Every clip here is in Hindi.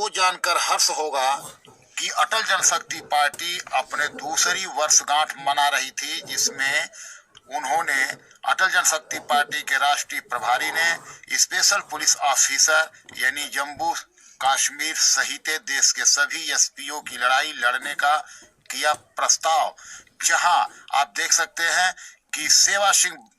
आपको जानकर हर्ष होगा कि अटल जनशक्ति पार्टी अपने दूसरी वर्षगांठ मना रही थी, जिसमें उन्होंने अटल जनशक्ति पार्टी के राष्ट्रीय प्रभारी ने स्पेशल पुलिस ऑफिसर यानी जम्मू कश्मीर सहित देश के सभी एसपीओ की लड़ाई लड़ने का किया प्रस्ताव। जहां आप देख सकते हैं कि सेवा सिंह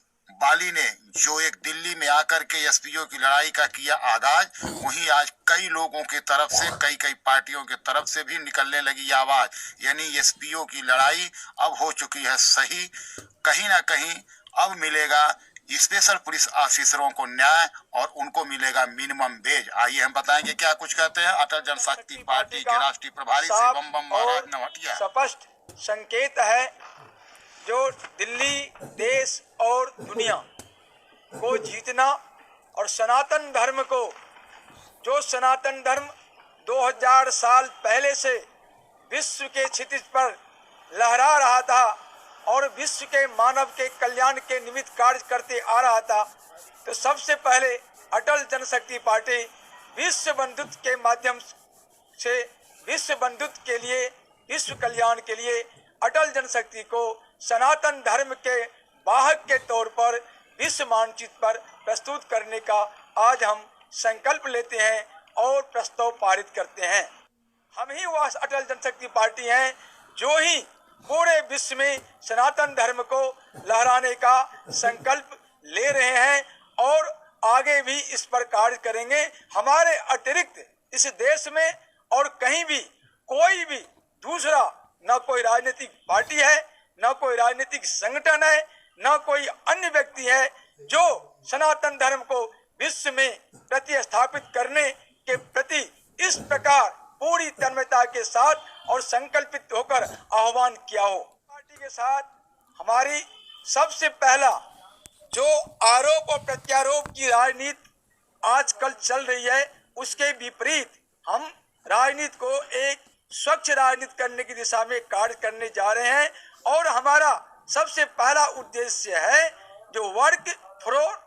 बाली ने जो एक दिल्ली में आकर के एसपीओ की लड़ाई का किया आगाज, वहीं आज कई लोगों की तरफ से, कई पार्टियों की तरफ से भी निकलने लगी आवाज, यानी एसपीओ की लड़ाई अब हो चुकी है सही। कहीं ना कहीं अब मिलेगा स्पेशल पुलिस ऑफिसरों को न्याय और उनको मिलेगा मिनिमम वेज। आइए हम बताएंगे क्या कुछ कहते हैं अटल जनशक्ति पार्टी के राष्ट्रीय प्रभारी श्री बम बम महाराज नवटिया। स्पष्ट संकेत है जो दिल्ली, देश और दुनिया को जीतना और सनातन धर्म को, जो सनातन धर्म 2000 साल पहले से विश्व के क्षितिज पर लहरा रहा था और विश्व के मानव के कल्याण के निमित्त कार्य करते आ रहा था, तो सबसे पहले अटल जनशक्ति पार्टी विश्व बंधुत्व के माध्यम से, विश्व बंधुत्व के लिए, विश्व कल्याण के लिए अटल जनशक्ति को सनातन धर्म के वाहक के तौर पर विश्व मानचित्र पर प्रस्तुत करने का आज हम संकल्प लेते हैं और प्रस्ताव पारित करते हैं। हम ही वह अटल जनशक्ति पार्टी हैं जो ही पूरे विश्व में सनातन धर्म को लहराने का संकल्प ले रहे हैं और आगे भी इस पर कार्य करेंगे। हमारे अतिरिक्त इस देश में और कहीं भी कोई भी दूसरा न कोई राजनीतिक पार्टी है, न कोई राजनीतिक संगठन है, न कोई अन्य व्यक्ति है जो सनातन धर्म को विश्व में प्रतिस्थापित करने के प्रति इस प्रकार पूरी तन्मयता के साथ और संकल्पित होकर आह्वान किया हो। पार्टी के साथ हमारी सबसे पहला जो आरोप और प्रत्यारोप की राजनीति आजकल चल रही है, उसके विपरीत हम राजनीति को एक स्वच्छ राजनीति करने की दिशा में कार्य करने जा रहे हैं और हमारा सबसे पहला उद्देश्य है जो वर्क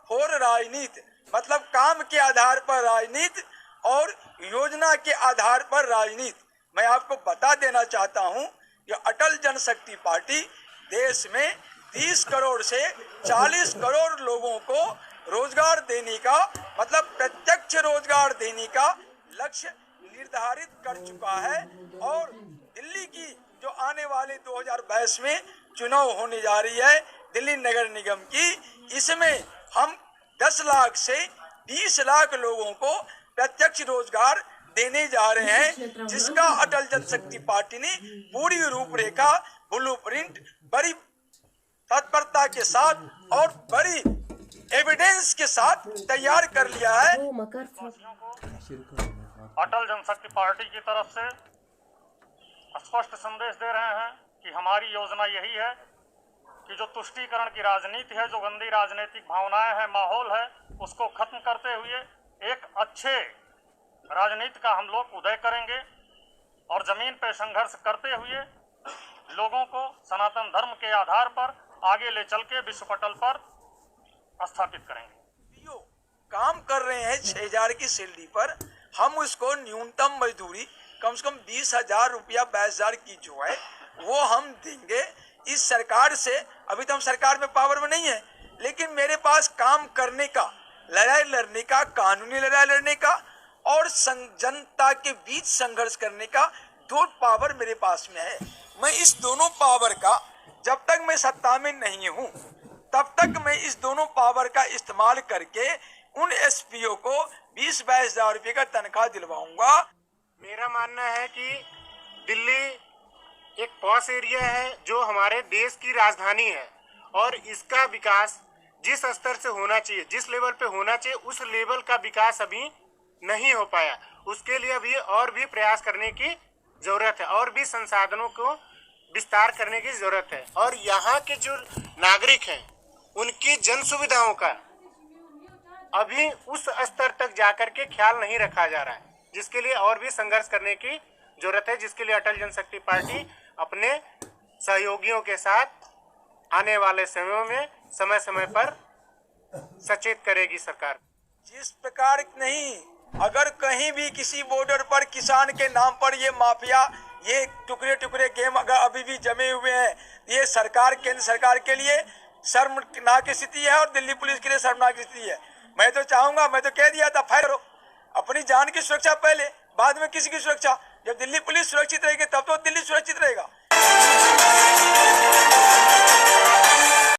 फॉर राजनीति, मतलब काम के आधार पर राजनीति और योजना के आधार पर राजनीति। मैं आपको बता देना चाहता हूं कि अटल जनशक्ति पार्टी देश में 30 करोड़ से 40 करोड़ लोगों को रोजगार देने का, मतलब प्रत्यक्ष रोजगार देने का लक्ष्य निर्धारित कर चुका है और दिल्ली की जो आने वाले 2022 में चुनाव होने जा रही है दिल्ली नगर निगम की, इसमें हम 10 लाख से 20 लाख लोगों को प्रत्यक्ष रोजगार देने जा रहे हैं, जिसका अटल जनशक्ति पार्टी ने पूरी रूपरेखा, ब्लूप्रिंट बड़ी तत्परता के साथ और बड़ी एविडेंस के साथ तैयार कर लिया है। अटल जनशक्ति पार्टी की तरफ से स्पष्ट संदेश दे रहे हैं कि हमारी योजना यही है कि जो तुष्टीकरण की राजनीति है, जो गंदी राजनीतिक भावनाएं हैं, माहौल है, उसको खत्म करते हुए एक अच्छे राजनीति का हम लोग उदय करेंगे और जमीन पे संघर्ष करते हुए लोगों को सनातन धर्म के आधार पर आगे ले चल के विश्व पटल पर स्थापित करेंगे। काम कर रहे हैं 6000 की सैलरी पर, हम उसको न्यूनतम मजदूरी कम से कम 20,000 रुपया 22,000 की जो है वो हम देंगे। इस सरकार से, अभी तो हम सरकार में पावर में नहीं है, लेकिन मेरे पास काम करने का, लड़ाई लड़ने का, कानूनी लड़ाई लड़ने का और जनता के बीच संघर्ष करने का 2 पावर मेरे पास में है। मैं इस दोनों पावर का, जब तक मैं सत्ता में नहीं हूँ तब तक मैं इस दोनों पावर का इस्तेमाल करके उन एसपीओ को 20-22 हजार रुपये का तनख्वाह दिलवाऊंगा। मेरा मानना है कि दिल्ली एक पॉश एरिया है जो हमारे देश की राजधानी है और इसका विकास जिस स्तर से होना चाहिए, जिस लेवल पे होना चाहिए, उस लेवल का विकास अभी नहीं हो पाया। उसके लिए अभी और भी प्रयास करने की जरूरत है और भी संसाधनों को विस्तार करने की जरूरत है और यहाँ के जो नागरिक हैं उनकी जन सुविधाओं का अभी उस स्तर तक जाकर के ख्याल नहीं रखा जा रहा है, जिसके लिए और भी संघर्ष करने की जरूरत है, जिसके लिए अटल जनशक्ति पार्टी अपने सहयोगियों के साथ आने वाले समयों में समय समय पर सचेत करेगी सरकार। जिस प्रकार नहीं अगर कहीं भी किसी बॉर्डर पर किसान के नाम पर ये माफिया, ये टुकड़े टुकड़े गेम अगर अभी भी जमे हुए हैं, ये सरकार, केंद्र सरकार के लिए शर्मनाक स्थिति है और दिल्ली पुलिस के लिए शर्मनाक स्थिति है। मैं तो चाहूंगा, मैं तो कह दिया था, फायर करो, अपनी जान की सुरक्षा पहले, बाद में किसी की सुरक्षा। जब दिल्ली पुलिस सुरक्षित रहेगी तब तो दिल्ली सुरक्षित रहेगा।